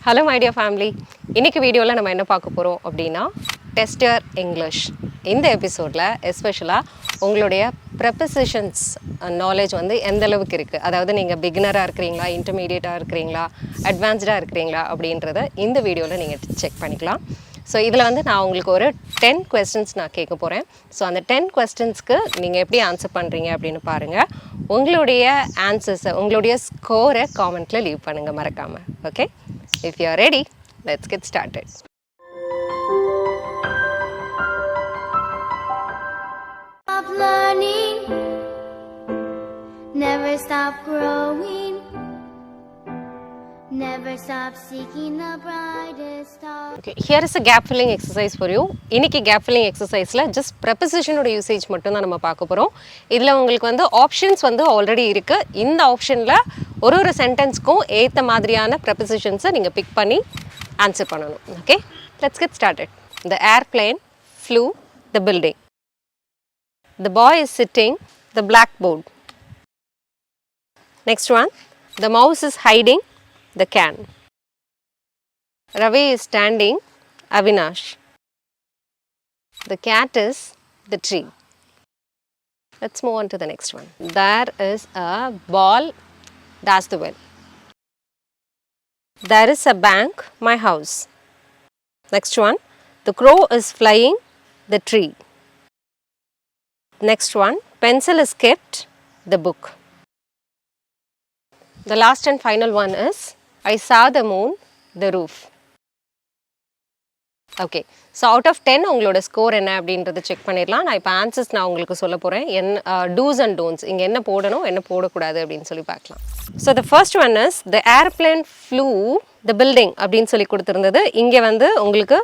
Hello my dear family. இன்னைக்கு வீடியோல நம்ம என்ன பார்க்க போறோம் அப்படினா Test Your English. இந்த எபிசோட்ல எஸ்பெஷலா உங்களுடைய prepositions knowledge வந்து எந்த அளவுக்கு இருக்கு. அதாவது நீங்க beginner-ஆ இருக்கீங்களா, intermediate-ஆ இருக்கீங்களா, advanced-ஆ இருக்கீங்களா அப்படின்றத இந்த வீடியோல நீங்க செக் பண்ணிக்கலாம். ஸோ இதில் வந்து நான் உங்களுக்கு ஒரு 10 questions நான் கேட்க போகிறேன். ஸோ அந்த 10 questions-க்கு நீங்கள் எப்படி ஆன்சர் பண்ணுறீங்க அப்படின்னு பாருங்கள். உங்களுடைய ஆன்சர்ஸை உங்களுடைய ஸ்கோரை காமெண்ட்டில் லீவ் பண்ணுங்கள் மறக்காமல். Okay, if you are ready, let's get started. Stop learning, never stop growing, never stop seeking the brightest star. Okay, here is a gap filling exercise for you. இன்னைக்கு gap filling exerciseல just preposition ஓட usage மட்டும் தான் நம்ம பார்க்க போறோம். இதுல உங்களுக்கு வந்து ஆப்ஷன்ஸ் வந்து ஆல்ரெடி இருக்கு. இந்த ஆப்ஷன்ல ஒரு சென்டென்ஸ்க்கும் ஏத்த மாதிரியான prepositions நீங்க பிக் பண்ணி ஆன்சர் பண்ணணும். Okay, let's get started. The airplane flew the building. The boy is sitting the blackboard. Next one, the mouse is hiding the can. Ravi is standing Avinash. The cat is the tree. Let's move on to the next one. There is a ball, that's the well. There is a bank, my house. Next one, the crow is flying the tree. Next one, pencil is kept the book. The last and final one is I saw the moon, the roof. Okay, so out of 10 உங்களோட score என்ன அப்படின்றத check பண்ணிடலாம். நான் இப்போ answers நான் உங்களுக்கு சொல்ல போகிறேன். டூஸ் அண்ட் டோன்ட்ஸ் இங்கே என்ன போடணும் என்ன போடக்கூடாது அப்படின்னு சொல்லி பார்க்கலாம். So the first one is the airplane flew the building அப்படின்னு சொல்லி கொடுத்துருந்தது. இங்கே வந்து உங்களுக்கு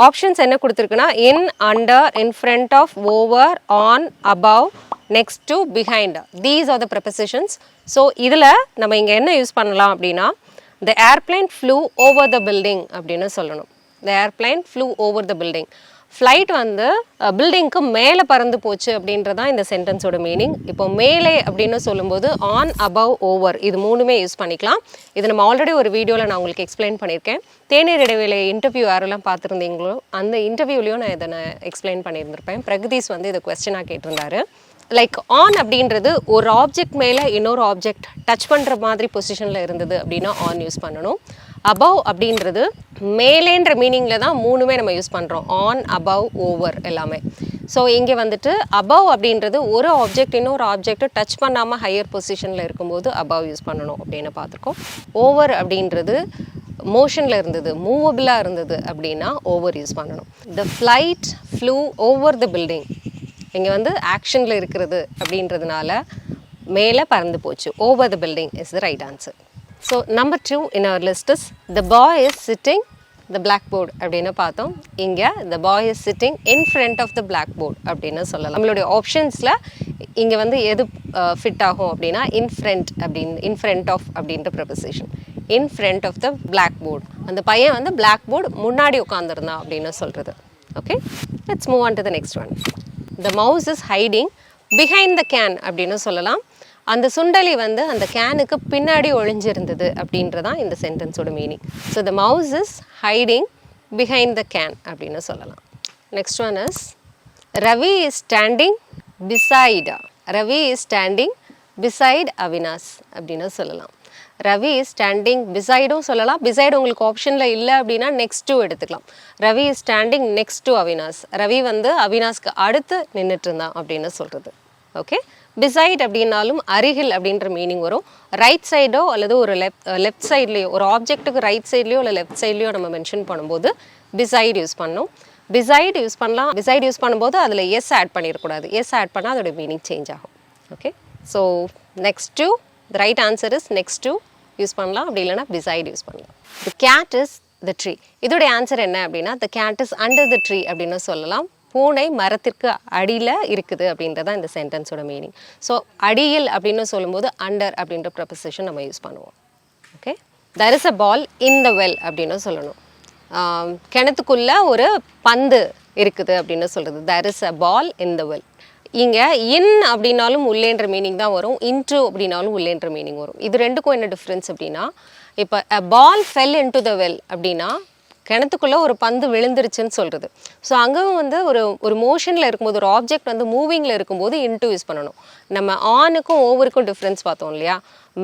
ஆப்ஷன்ஸ் என்ன கொடுத்துருக்குன்னா in, under, in front of, over, on, above, next to, behind. These are the prepositions. So இதில் நம்ம இங்கே என்ன யூஸ் பண்ணலாம் அப்படின்னா the airplane flew over the building அப்படின்னு சொல்லணும். The airplane flew over the building. Flight வந்து பில்டிங்க்கு மேலே பறந்து போச்சு அப்படின்றதான் இந்த சென்டென்ஸோட மீனிங். இப்போ மேலே அப்படின்னு சொல்லும்போது ஆன், அபவ், ஓவர் இது மூணுமே யூஸ் பண்ணிக்கலாம். இது நம்ம ஆல்ரெடி ஒரு வீடியோவில் நான் உங்களுக்கு எக்ஸ்பிளைன் பண்ணியிருக்கேன். தேநீர் இடைவேளை இன்டர்வியூ யாரெல்லாம் பார்த்துருந்தீங்களோ அந்த இன்டர்வியூலையும் நான் இதை நான் எக்ஸ்பிளைன் பண்ணியிருந்திருப்பேன். பிரகதீஷ் வந்து இதை கொஸ்டினாக கேட்டிருந்தாரு. லைக் ஆன் அப்படின்றது ஒரு ஆப்ஜெக்ட் மேலே இன்னொரு ஆப்ஜெக்ட் டச் பண்ணுற மாதிரி பொசிஷனில் இருந்தது அப்படின்னா ஆன் யூஸ் பண்ணணும். அபவ் அப்படின்றது மேலேன்ற மீனிங்கில் தான் மூணுமே நம்ம யூஸ் பண்ணுறோம். ஆன், அபவ், ஓவர் எல்லாமே. ஸோ இங்கே வந்துட்டு அபவ் அப்படின்றது ஒரு ஆப்ஜெக்ட் இன்னொரு ஆப்ஜெக்ட்டை டச் பண்ணாமல் ஹையர் பொசிஷனில் இருக்கும்போது அபவ் யூஸ் பண்ணணும் அப்படின்னு பார்த்துருக்கோம். ஓவர் அப்படின்றது மோஷனில் இருந்தது, மூவபிளாக இருந்தது அப்படின்னா ஓவர் யூஸ் பண்ணணும். The flight flew over the building இங்கே வந்து ஆக்ஷனில் இருக்கிறது அப்படின்றதுனால மேலே பறந்து போச்சு. Over the building is the right answer. So number 2 in our list is the boy is sitting the blackboard அப்படின்னு பார்த்தோம். இங்கே the boy is sitting in front of the blackboard அப்படின்னு சொல்லலாம். நம்மளுடைய ஆப்ஷன்ஸில் இங்கே வந்து எது ஃபிட் ஆகும் அப்படின்னா in front of அப்படின்ற ப்ரெபசிஷன். in front of the blackboard. அந்த பையன் வந்து blackboard முன்னாடி உட்காந்துருந்தான் அப்படின்னு சொல்கிறது. Okay, let's move on to the next one. The mouse is hiding behind the can அப்படின்னு சொல்லலாம். அந்த சுண்டலி வந்து அந்த கேனுக்கு பின்னாடி ஒளிஞ்சிருந்தது அப்படின்றதான் இந்த சென்டென்ஸோட meaning. So the mouse is hiding behind the can அப்படின்னு சொல்லலாம். Next one is Ravi is standing beside. Ravi is standing beside Avinash அப்படின்னு சொல்லலாம். ரவி இஸ் ஸ்டாண்டிங் பிசைடும் சொல்லலாம். பிசைடு உங்களுக்கு ஆப்ஷனில் இல்லை அப்படின்னா நெக்ஸ்ட் டு எடுத்துக்கலாம். Ravi is standing next to Avinash. Ravi வந்து அவினாஷ்க்கு அடுத்து நின்றுட்டு இருந்தான் அப்படின்னு சொல்கிறது. ஓகே, பிசைட் அப்படின்னாலும் அருகில் அப்படின்ற மீனிங் வரும். ரைட் சைடோ அல்லது ஒரு லெஃப்ட் சைட்லேயோ ஒரு ஆப்ஜெக்ட்டுக்கு ரைட் சைட்லேயோ இல்லை லெஃப்ட் சைட்லேயோ நம்ம மென்ஷன் பண்ணும்போது பிசைட் யூஸ் பண்ணணும். பிசைட் யூஸ் பண்ணலாம். பிசைட் யூஸ் பண்ணும்போது அதில் எஸ் ஆட் பண்ணிடக்கூடாது. எஸ் ஆட் பண்ணால் அதோட மீனிங் சேஞ்ச் ஆகும். Okay, so next to the right answer is next to use பண்ணலாம். அப்படி இல்லைனா பிசைட் யூஸ் பண்ணலாம். The cat is the tree. இதோடைய ஆன்சர் என்ன அப்படின்னா the cat is under the tree அப்படின்னு சொல்லலாம். பூனை மரத்திற்கு அடியில் இருக்குது அப்படின்றதான் இந்த சென்டென்ஸோட மீனிங். ஸோ அடியில் அப்படின்னு சொல்லும்போது அண்டர் அப்படின்ற ப்ரெபசிஷன் நம்ம யூஸ் பண்ணுவோம். Okay, there is a ball in the well அப்படின்னு சொல்லணும். கிணத்துக்குள்ளே ஒரு பந்து இருக்குது அப்படின்னு சொல்கிறது. there is a ball in the well. இங்கே இன் அப்படின்னாலும் உள்ளேன்ற மீனிங் தான் வரும். இன்ட்ரு அப்படின்னாலும் உள்ளேன்ற மீனிங் வரும். இது ரெண்டுக்கும் என்ன டிஃப்ரென்ஸ் அப்படின்னா இப்போ a ball fell into the well அப்படின்னா கிணத்துக்குள்ளே ஒரு பந்து விழுந்துருச்சுன்னு சொல்கிறது. ஸோ அங்கேயும் வந்து ஒரு மோஷனில் இருக்கும்போது ஒரு ஆப்ஜெக்ட் வந்து மூவிங்கில் இருக்கும்போது இன்ட்டு யூஸ் பண்ணணும். நம்ம ஆனுக்கும் ஓவருக்கும் டிஃப்ரென்ஸ் பார்த்தோம் இல்லையா?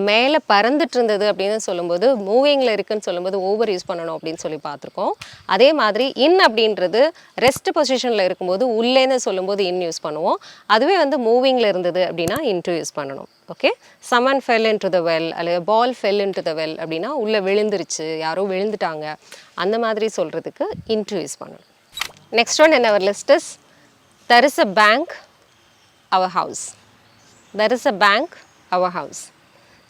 மேலே பறந்துட்டு இருந்தது அப்படின்னு சொல்லும்போது மூவிங்கில் இருக்குன்னு சொல்லும்போது ஓவர் யூஸ் பண்ணணும் அப்படின்னு சொல்லி பார்த்துருக்கோம். அதே மாதிரி இன் அப்படின்றது ரெஸ்ட் பொசிஷனில் இருக்கும்போது உள்ளேன்னு சொல்லும்போது இன் யூஸ் பண்ணுவோம். அதுவே வந்து மூவிங்கில் இருந்தது அப்படின்னா இன்ட்டு யூஸ் பண்ணணும். Okay, someone fell into the well அல்லது ball fell into the well அப்படின்னா உள்ளே விழுந்துருச்சு, யாரோ விழுந்துட்டாங்க, அந்த மாதிரி சொல்கிறதுக்கு இன்ட்டு யூஸ் பண்ணணும். Next one in our list is there is a bank our house. there is a bank our house.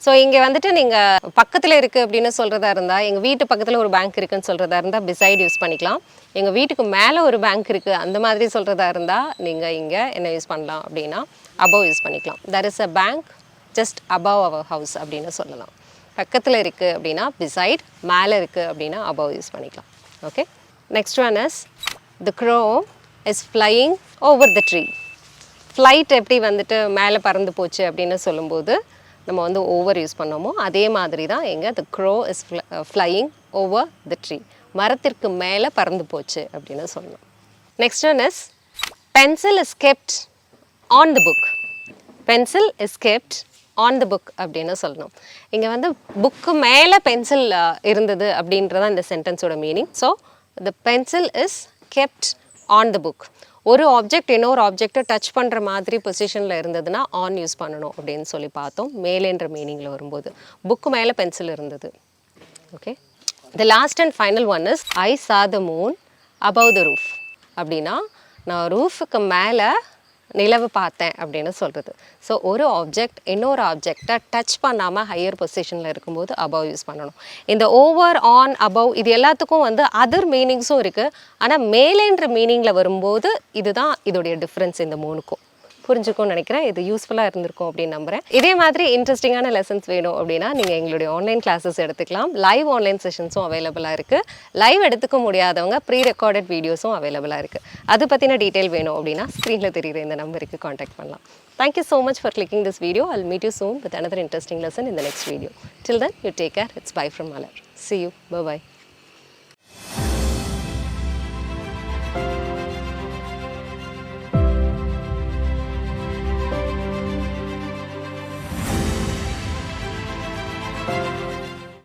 So இங்கே வந்துட்டு நீங்கள் பக்கத்தில் இருக்குது அப்படின்னு சொல்கிறதா இருந்தால், எங்கள் வீட்டு பக்கத்தில் ஒரு பேங்க் இருக்குதுன்னு சொல்கிறதா இருந்தால் பிசைட் யூஸ் பண்ணிக்கலாம். எங்கள் வீட்டுக்கு மேலே ஒரு பேங்க் இருக்குது அந்த மாதிரி சொல்கிறதா இருந்தால் நீங்கள் இங்கே என்ன யூஸ் பண்ணலாம் அப்படின்னா above யூஸ் பண்ணிக்கலாம். there is a bank just above our house அப்படின்னு சொல்லலாம். பக்கத்தில் இருக்குது அப்படின்னா beside, மேலே இருக்குது அப்படின்னா above யூஸ் பண்ணிக்கலாம். Okay, next one is the crow is flying over the tree. Flight எப்படி வந்துட்டு மேலே பறந்து போச்சு அப்படின்னு சொல்லும்போது நம்ம வந்து ஓவர் யூஸ் பண்ணோமோ அதே மாதிரி தான் எங்கே the crow is flying over the tree, மரத்திற்கு மேலே பறந்து போச்சு அப்படின்னு சொல்லணும். Next one is pencil is kept on the book. pencil is kept on the book அப்படின்னு சொல்லணும். இங்கே வந்து புக்கு மேலே பென்சில் இருந்தது அப்படின்றதான் இந்த சென்டென்ஸோட meaning. So the pencil is kept on the book. ஒரு ஆப்ஜெக்ட் இன்னொரு ஆப்ஜெக்டை டச் பண்ணுற மாதிரி பொசிஷனில் இருந்ததுன்னா ஆன் யூஸ் பண்ணணும் அப்படின்னு சொல்லி பார்த்தோம். மேலேன்ற மீனிங்கில் வரும்போது புக்கு மேலே பென்சில் இருந்தது. Okay, the last and final one is I saw the moon above the roof. அப்படின்னா நான் ரூஃபுக்கு மேலே நிலவு பார்த்தேன் அப்படின்னு சொல்கிறது. ஸோ ஒரு ஆப்ஜெக்ட் இன்னொரு ஆப்ஜெக்டை டச் பண்ணாமல் ஹையர் பொசிஷனில் இருக்கும்போது அபவ் யூஸ் பண்ணணும். இந்த ஓவர், ஆன், அபவ் இது எல்லாத்துக்கும் வந்து அதர் மீனிங்ஸும் இருக்குது. ஆனால் மேலேன்ற மீனிங்கில் வரும்போது இதுதான் இதோடைய டிஃப்ரென்ஸ் இந்த மூணுக்கும். புரிஞ்சுக்கும்னு நினைக்கிறேன். இது யூஸ்ஃபுல்லாக இருந்திருக்கும் அப்படின்னு நம்புகிறேன். இதே மாதிரி இன்ட்ரெஸ்டிங்கான லெசன்ஸ் வேணும் அப்படின்னா நீங்கள் எங்களுடைய ஆன்லைன் கிளாஸஸ் எடுத்துக்கலாம். லைவ் ஆன்லைன் செஷன்ஸும் அவைலபிளாக இருக்குது. லைவ் எடுத்துக்க முடியாதவங்க ப்ரீ ரெக்கார்டட் வீடியோஸும் அவைலபிளாக இருக்குது. அது பற்றின டீட்டெயில் வேணும் அப்படின்னா ஸ்க்ரீனில் தெரிகிற இந்த நம்பருக்கு காண்டாக்ட் பண்ணலாம். Thank you so much for clicking this video. I'll meet you soon with another interesting lesson in the next video. Till then, you take care. It's bye from Malar. See you. Bye-bye.